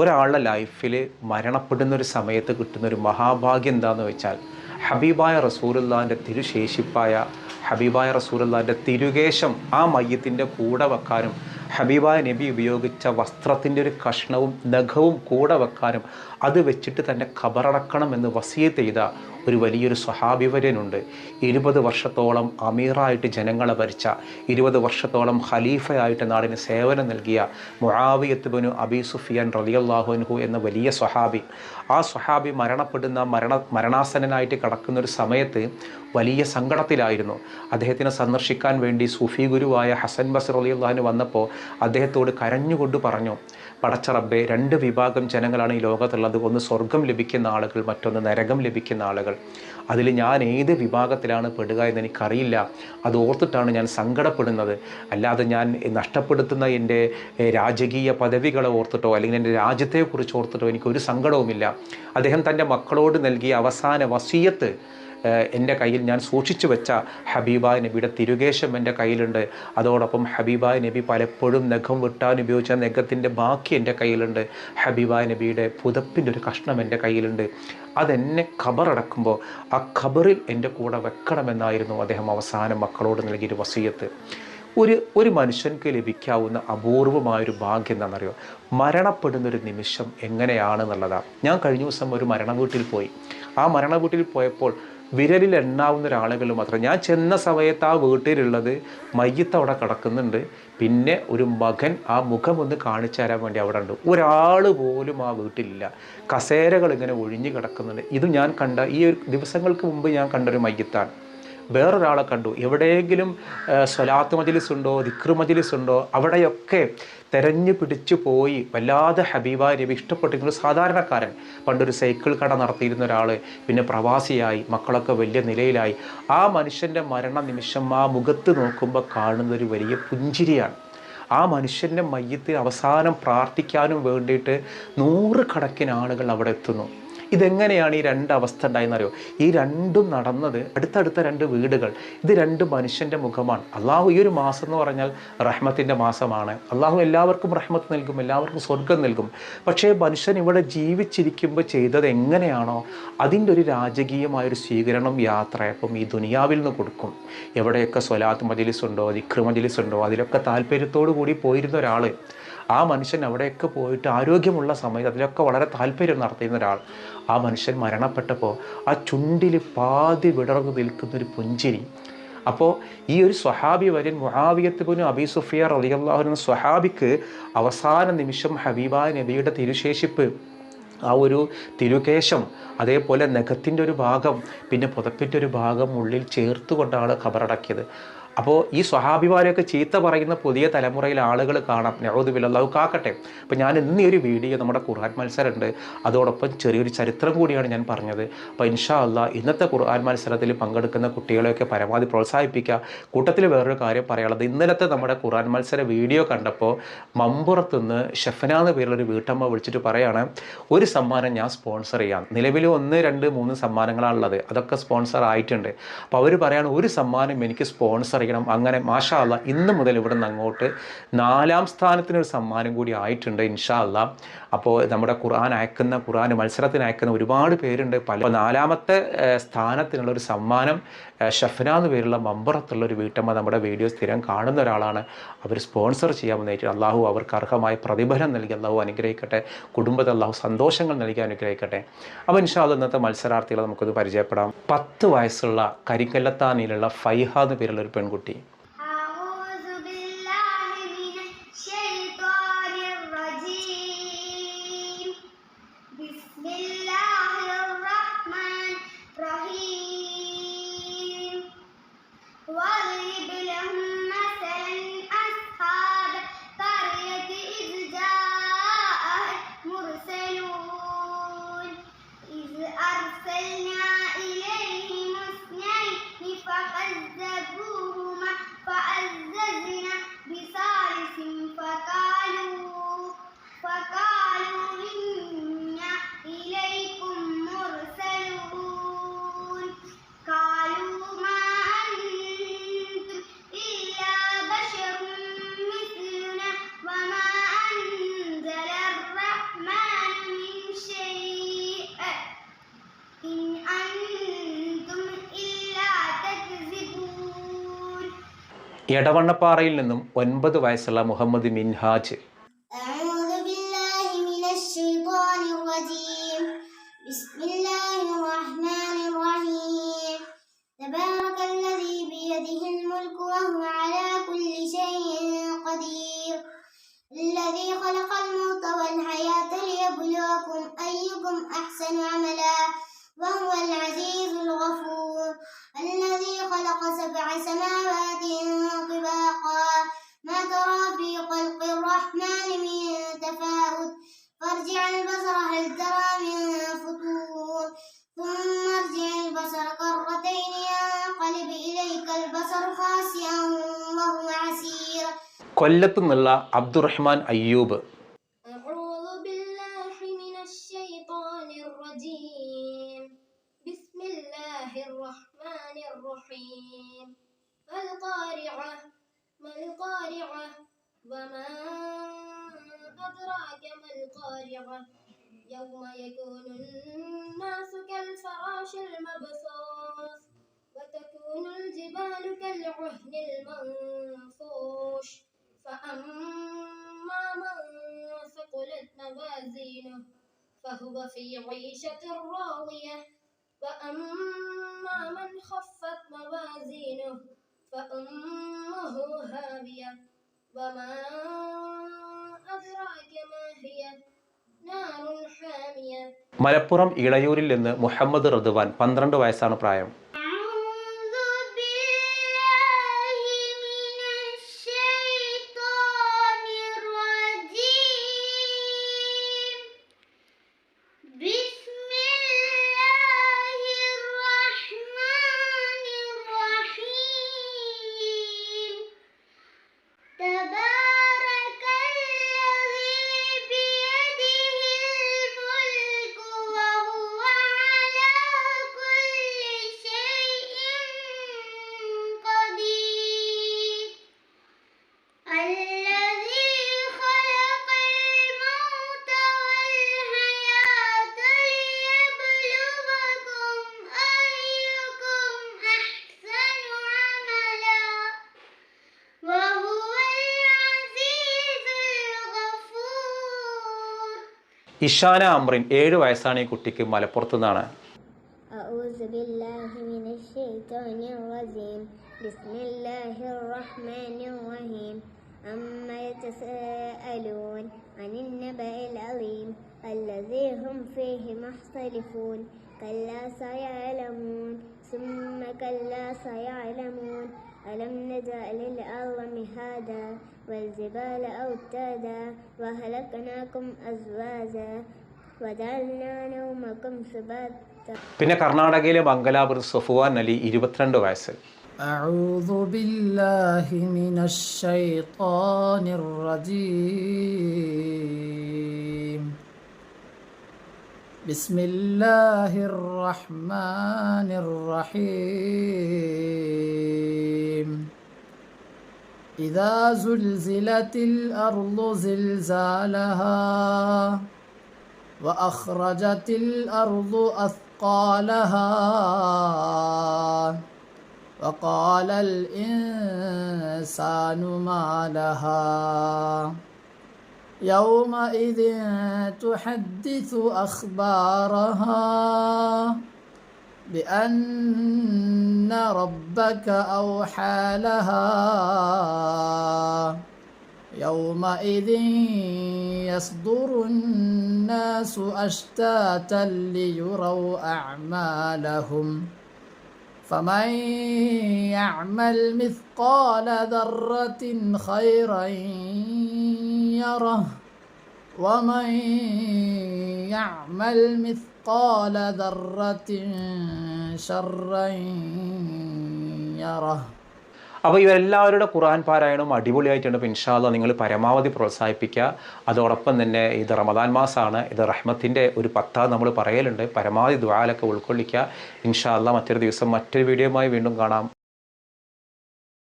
ഒരാളുടെ ലൈഫിൽ മരണപ്പെടുന്നൊരു സമയത്ത് കിട്ടുന്നൊരു മഹാഭാഗ്യം എന്താണെന്ന് വെച്ചാൽ ഹബീബായ റസൂലുള്ളാഹിൻ്റെ തിരുശേഷിപ്പായ ഹബീബായ റസൂലുള്ളാഹിൻ്റെ തിരുകേശം ആ മയ്യത്തിൻ്റെ കൂടെ വെക്കാനും ഹബീബായ നബി ഉപയോഗിച്ച വസ്ത്രത്തിൻ്റെ ഒരു കഷ്ണവും നഖവും കൂടെ വെക്കാനും അത് വെച്ചിട്ട് തന്നെ ഖബറടക്കണം എന്ന് വസിയത്ത് ചെയ്ത ഒരു വലിയൊരു സ്വഹാബിവര്യനുണ്ട്. 20 വർഷത്തോളം അമീറായിട്ട് ജനങ്ങളെ ഭരിച്ച, 20 വർഷത്തോളം ഖലീഫയായിട്ട് നാടിന് സേവനം നൽകിയ മുആവിയത്ത് ബിനു അബീ സുഫിയാൻ റളിയല്ലാഹു അൻഹു എന്ന വലിയ സ്വഹാബി. ആ സ്വഹാബി മരണാസന്നനായിട്ട് കിടക്കുന്ന ഒരു സമയത്ത് വലിയ സങ്കടത്തിലായിരുന്നു. അദ്ദേഹത്തിനെ സന്ദർശിക്കാൻ വേണ്ടി സൂഫി ഗുരുവായ ഹസൻ ബസ്രി റളിയല്ലാഹു അൻഹു വന്നപ്പോൾ അദ്ദേഹത്തോട് കരഞ്ഞുകൊണ്ട് പറഞ്ഞു, പടച്ച റബ്ബേ, 2 വിഭാഗം ജനങ്ങളാണ് ഈ ലോകത്തുള്ളത്. ഒന്ന് സ്വർഗം ലഭിക്കുന്ന ആളുകൾ, മറ്റൊന്ന് നരകം ലഭിക്കുന്ന ആളുകൾ. അതിൽ ഞാൻ ഏത് വിഭാഗത്തിലാണ് പെടുക എന്ന് എനിക്കറിയില്ല. അത് ഓർത്തിട്ടാണ് ഞാൻ സങ്കടപ്പെടുന്നത്. അല്ലാതെ ഞാൻ നഷ്ടപ്പെടുത്തുന്ന എൻ്റെ രാജകീയ പദവികളെ ഓർത്തിട്ടോ അല്ലെങ്കിൽ എൻ്റെ രാജ്യത്തെക്കുറിച്ച് ഓർത്തിട്ടോ എനിക്കൊരു സങ്കടവുമില്ല. അദ്ദേഹം തൻ്റെ മക്കളോട് നൽകിയ അവസാന വസിയത്ത് എൻ്റെ കയ്യിൽ ഞാൻ സൂക്ഷിച്ചു വെച്ച ഹബീബായ നബിയുടെ തിരുകേശം എൻ്റെ കയ്യിലുണ്ട്. അതോടൊപ്പം ഹബീബായ നബി പലപ്പോഴും നഖം വെട്ടാൻ ഉപയോഗിച്ച നഖത്തിൻ്റെ ബാക്കി എൻ്റെ കയ്യിലുണ്ട്. ഹബീബായ നബിയുടെ പുതപ്പിൻ്റെ ഒരു കഷ്ണം എൻ്റെ കയ്യിലുണ്ട്. അതെന്നെ ഖബറടക്കുമ്പോൾ ആ ഖബറിൽ എൻ്റെ കൂടെ വെക്കണമെന്നായിരുന്നു അദ്ദേഹം അവസാനം മക്കളോട് നൽകിയൊരു വസിയത്ത്. ഒരു മനുഷ്യർക്ക് ലഭിക്കാവുന്ന അപൂർവമായൊരു ഭാഗ്യം എന്താണെന്നറിയോ? മരണപ്പെടുന്നൊരു നിമിഷം എങ്ങനെയാണെന്നുള്ളതാണ്. ഞാൻ കഴിഞ്ഞ ദിവസം ഒരു മരണ വീട്ടിൽ പോയി. ആ മരണ വീട്ടിൽ പോയപ്പോൾ വിരലിൽ എണ്ണാവുന്ന ഒരാളുകൾ മാത്രം. ഞാൻ ചെന്ന സമയത്ത് ആ വീട്ടിലുള്ളത് മയ്യത്ത് അവിടെ കിടക്കുന്നുണ്ട്. പിന്നെ ഒരു മകൻ ആ മുഖം ഒന്ന് കാണിച്ചു തരാൻ വേണ്ടി അവിടെ ഉണ്ട്. ഒരാൾ പോലും ആ വീട്ടിലില്ല. കസേരകൾ ഇങ്ങനെ ഒഴിഞ്ഞു കിടക്കുന്നുണ്ട്. ഇത് ഞാൻ കണ്ട ഈ ഒരു ദിവസങ്ങൾക്ക് മുമ്പ് ഞാൻ കണ്ടൊരു മയ്യത്താണ്. വേറൊരാളെ കണ്ടു. എവിടെയെങ്കിലും സ്വലാത്ത് മജ്ലിസ് ഉണ്ടോ, ദിക്ർ മജ്ലിസ് ഉണ്ടോ, അവിടെയൊക്കെ തെരഞ്ഞു പിടിച്ചു പോയി വല്ലാതെ ഹബീബായ നബി ഇഷ്ടപ്പെട്ടിരുന്ന ഒരു സാധാരണക്കാരൻ. പണ്ടൊരു സൈക്കിൾ കട നടത്തിയിരുന്ന ഒരാൾ പിന്നെ പ്രവാസിയായി, മക്കളൊക്കെ വലിയ നിലയിലായി. ആ മനുഷ്യൻ്റെ മരണ നിമിഷം ആ മുഖത്ത് നോക്കുമ്പോൾ കാണുന്നൊരു വലിയ പുഞ്ചിരിയാണ്. ആ മനുഷ്യൻ്റെ മയ്യത്ത് അവസാനം പ്രാർത്ഥിക്കാനും വേണ്ടിയിട്ട് 100 കണക്കിന് ആളുകൾ അവിടെ എത്തുന്നു. ഇതെങ്ങനെയാണ് ഈ 2 അവസ്ഥ ഉണ്ടായെന്നറിയോ? ഈ രണ്ടും നടന്നത് അടുത്തടുത്ത 2 വീടുകൾ. ഇത് 2 മനുഷ്യൻ്റെ മുഖമാണ്. അള്ളാഹു ഈ ഒരു മാസം എന്ന് പറഞ്ഞാൽ റഹ്മത്തിൻ്റെ മാസമാണ്. അള്ളാഹു എല്ലാവർക്കും റഹ്മത്ത് നൽകും, എല്ലാവർക്കും സ്വർഗം നൽകും. പക്ഷേ മനുഷ്യൻ ഇവിടെ ജീവിച്ചിരിക്കുമ്പോൾ ചെയ്തത് എങ്ങനെയാണോ അതിൻ്റെ ഒരു രാജകീയമായൊരു സ്വീകരണം യാത്രയപ്പം ഈ ദുനിയാവിൽ നിന്ന് കൊടുക്കും. എവിടെയൊക്കെ സ്വലാത്ത് മജ്ലിസ് ഉണ്ടോ, ദിക്ർ മജ്ലിസ് ഉണ്ടോ, അതിലൊക്കെ താല്പര്യത്തോടു കൂടി പോയിരുന്ന ഒരാൾ, ആ മനുഷ്യൻ അവിടെയൊക്കെ പോയിട്ട് ആരോഗ്യമുള്ള സമയത്ത് അതിലൊക്കെ വളരെ താല്പര്യം നടത്തിയിരുന്ന ഒരാൾ, ആ മനുഷ്യൻ മരണപ്പെട്ടപ്പോൾ ആ ചുണ്ടിൽ പാതി വിടർന്നു നിൽക്കുന്നൊരു പുഞ്ചിരി. അപ്പോൾ ഈ ഒരു സ്വഹാബി വര്യൻ മുആവിയത്ത് ബിനു അബീ സുഫിയാൻ റളിയല്ലാഹു അൻഹു സ്വഹാബിക്ക് അവസാന നിമിഷം ഹബീബായ നബിയുടെ തിരുശേഷിപ്പ്, ആ ഒരു തിരുകേശം, അതേപോലെ നഖത്തിൻ്റെ ഒരു ഭാഗം, പിന്നെ പുതപ്പിൻ്റെ ഒരു ഭാഗം ഉള്ളിൽ ചേർത്തുകൊണ്ടാണ് ഖബറടക്കിയത്. അപ്പോൾ ഈ സ്വഹാബിമാരെയൊക്കെ ചീത്ത പറയുന്ന പുതിയ തലമുറയിലെ ആളുകൾ കാണാം. നഊദു ബില്ലാഹ്, അല്ലാഹു കാക്കട്ടെ. അപ്പോൾ ഞാൻ ഇന്ന് ഈ ഒരു വീഡിയോ നമ്മുടെ ഖുർആൻ മത്സരമുണ്ട്, അതോടൊപ്പം ചെറിയൊരു ചരിത്രം കൂടിയാണ് ഞാൻ പറഞ്ഞത്. അപ്പോൾ ഇൻഷാ അല്ലാഹ് ഇന്നത്തെ ഖുർആൻ മത്സരത്തിൽ പങ്കെടുക്കുന്ന കുട്ടികളെയൊക്കെ പരമാവധി പ്രോത്സാഹിപ്പിക്കുക. കൂട്ടത്തിൽ വേറൊരു കാര്യം പറയാനുള്ളത്, ഇന്നലത്തെ നമ്മുടെ ഖുർആൻ മത്സര വീഡിയോ കണ്ടപ്പോൾ മമ്പുറത്തുനിന്ന് ഷെഫന എന്ന പേരിലൊരു വീട്ടമ്മ വിളിച്ചിട്ട് പറയാണ്, ഒരു സമ്മാനം ഞാൻ സ്പോൺസർ ചെയ്യാം. നിലവിൽ 1, 2, 3 സമ്മാനങ്ങളാണുള്ളത്, അതൊക്കെ സ്പോൺസർ ആയിട്ടുണ്ട്. അപ്പോൾ അവർ പറയാണ്, ഒരു സമ്മാനം എനിക്ക് സ്പോൺസർ. അങ്ങനെ മാഷാ അല്ലാ ഇന്ന് മുതൽ ഇവിടെ നിന്ന് അങ്ങോട്ട് 4ാം സ്ഥാനത്തിനൊരു സമ്മാനം കൂടി ആയിട്ടുണ്ട് ഇൻഷാ അല്ലാ. അപ്പോൾ നമ്മുടെ ഖുർആൻ മത്സരത്തിന് അയക്കുന്ന ഒരുപാട് പേരുണ്ട്. 4ാമത്തെ സ്ഥാനത്തിനുള്ളൊരു സമ്മാനം ഷഫ്ന എന്ന് പേരുള്ള മമ്പുറത്തുള്ള ഒരു വീട്ടമ്മ നമ്മുടെ വീഡിയോ സ്ഥിരം കാണുന്ന ഒരാളാണ്. അവർ സ്പോൺസർ ചെയ്യാമെന്നായിട്ട് അള്ളാഹു അവർക്ക് അർഹമായ പ്രതിഫലം നൽകി അള്ളാഹു അനുഗ്രഹിക്കട്ടെ. കുടുംബത്തെ അള്ളാഹു സന്തോഷങ്ങൾ നൽകി അനുഗ്രഹിക്കട്ടെ. അപ്പോൾ ഇൻഷാ അല്ലാ ഇന്നത്തെ മത്സരാർത്ഥികളെ നമുക്കത് പരിചയപ്പെടാം. 10 വയസ്സുള്ള കരിക്കല്ലത്താനിയിലുള്ള ഫൈഹ എന്ന് പേരുള്ള ഒരു പെൺകുട്ടി. എടവണ്ണപ്പാറയിൽ നിന്നും 9 വയസ്സുള്ള മുഹമ്മദ് മിൻഹാജ്. الذي خلق الموت والحياة ليبلوكم أيكم أحسن عملا وهو العزيز الغفور الذي خلق 7 سماوات طباقا ما ترى في خلق الرحمن من تفاوت فارجع البصر هل ترى من فطور ثم ارجع البصر كرتين ينقلب إليك البصر خاسئا وهو حسير. കൊല്ലത്തു നിന്നുള്ള അബ്ദുറഹ്മാൻ അയ്യൂബ്. أعوذ بالله من الشيطان الرجيم بسم الله الرحمن الرحيم القارعة ما القارعة وما أدراك ما القارعة يوم يكون الناس كالفراش المبثوث وتكون الجبال كالعهن المنفوش فأما من ثقلت موازينه فهو في عيشة راضية وأما من خفت موازينه فأمه هاوية وما أدراك ما هي نار حامية. മലപ്പുറം ഇളയൂരിൽ നിന്ന് മുഹമ്മദ് റദ്വാൻ. 12 വയസ്സാണ് പ്രായം. ഇഷാന അമ്രിൻ. 7 വയസ്സാണ് ഈ കുട്ടിക്ക്. മലപ്പുറത്ത് നിന്നാണ്. أعوذ بالله من الشيطان الرجيم بسم الله الرحمن الرحيم عما يتساءلون عن النبأ العظيم الذي هم فيه مختلفون كلا سيعلمون ثم كلا سيعلمون ألم نجعل الأرض مهادا والجبال أوتادا وخلقناكم أزواجا وجعلنا نومكم سباتا. പിന്നെ കർണാടകയിലെ മംഗലാപുരം സഫുവാൻ അലി. 22 വയസ്സ്. أعوذ بالله من الشيطان الرجيم بسم الله الرحمن الرحيم إذا زلزلت الأرض زلزالها وأخرجت الأرض أثقالها وقال الإنسان ما لها يومئذ تحدث أخبارها بأن ربك أوحى لها يومئذ يصدر الناس أشتاتا ليروا أعمالهم فمن يعمل مثقال ذرة خيرا يره ومن يعمل مثقال ذرة شرا يره. അപ്പോൾ ഇവരെല്ലാവരുടെ ഖുർആൻ പാരായണവും അടിപൊളിയായിട്ടുണ്ട്. അപ്പോൾ ഇൻഷാ അല്ലാഹ് നിങ്ങൾ പരമാവധി പ്രോത്സാഹിപ്പിക്കുക. അതോടൊപ്പം തന്നെ ഇത് റമദാൻ മാസമാണ്. ഇത് റഹ്മത്തിൻ്റെ ഒരു 10 നമ്മൾ പറയലുണ്ട്. പരമാവധി ദുആലൊക്കെ ഉൾക്കൊള്ളിക്കുക. ഇൻഷാ അല്ലാഹ് മറ്റൊരു ദിവസം മറ്റൊരു വീഡിയോയുമായി വീണ്ടും കാണാം.